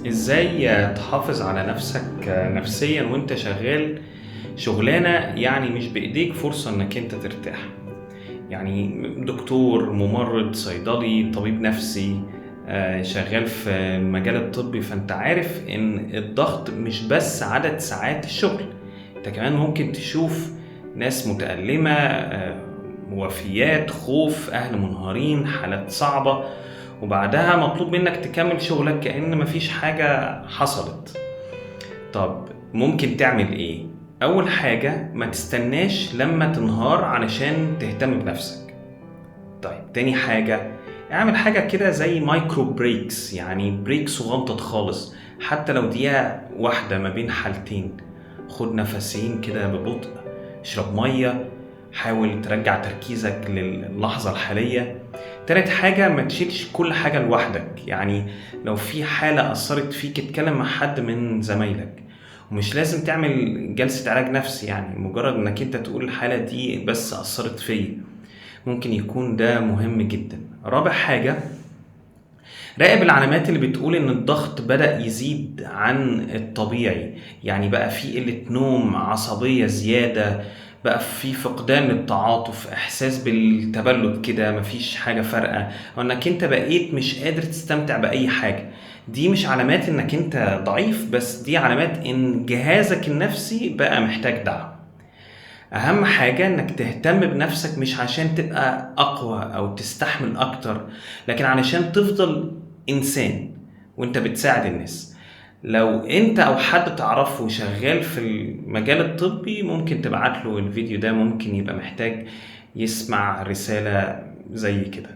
ازاي تحافظ على نفسك نفسيا وانت شغال شغلانة يعني مش بايديك فرصة انك انت ترتاح. يعني دكتور، ممرض، صيدلي، طبيب نفسي، شغال في المجال الطبي، فانت عارف ان الضغط مش بس عدد ساعات الشغل، انت كمان ممكن تشوف ناس متألمة، وفيات، خوف، اهل منهارين، حالات صعبة، وبعدها مطلوب منك تكمل شغلك كأن مفيش حاجة حصلت. طب ممكن تعمل ايه؟ اول حاجة ما تستناش لما تنهار علشان تهتم بنفسك. طيب تاني حاجة، اعمل حاجة كده زي مايكرو بريكس، يعني بريك صغنطط خالص، حتى لو دقيقة واحدة ما بين حالتين. خد نفسين كده ببطء، اشرب مية، حاول ترجع تركيزك للحظة الحالية. تالت حاجة، ما تشيلش كل حاجة لوحدك، يعني لو في حالة أثرت فيك اتكلم مع حد من زمايلك، ومش لازم تعمل جلسة علاج نفسي، يعني مجرد انك انت تقول الحالة دي بس أثرت فيا ممكن يكون ده مهم جدا. رابع حاجة، راقب العلامات اللي بتقول ان الضغط بدأ يزيد عن الطبيعي، يعني بقى في قلة نوم، عصبية زيادة، بقى في فقدان للتعاطف، احساس بالتبلد كده مفيش حاجة فارقة، او انك انت بقيت مش قادر تستمتع بأي حاجة. دي مش علامات انك انت ضعيف، بس دي علامات ان جهازك النفسي بقى محتاج دعم. اهم حاجة انك تهتم بنفسك مش عشان تبقى اقوى او تستحمل اكتر، لكن علشان تفضل انسان وانت بتساعد الناس. لو انت او حد تعرفه شغال في المجال الطبي ممكن تبعت له الفيديو ده، ممكن يبقى محتاج يسمع رسالة زي كده.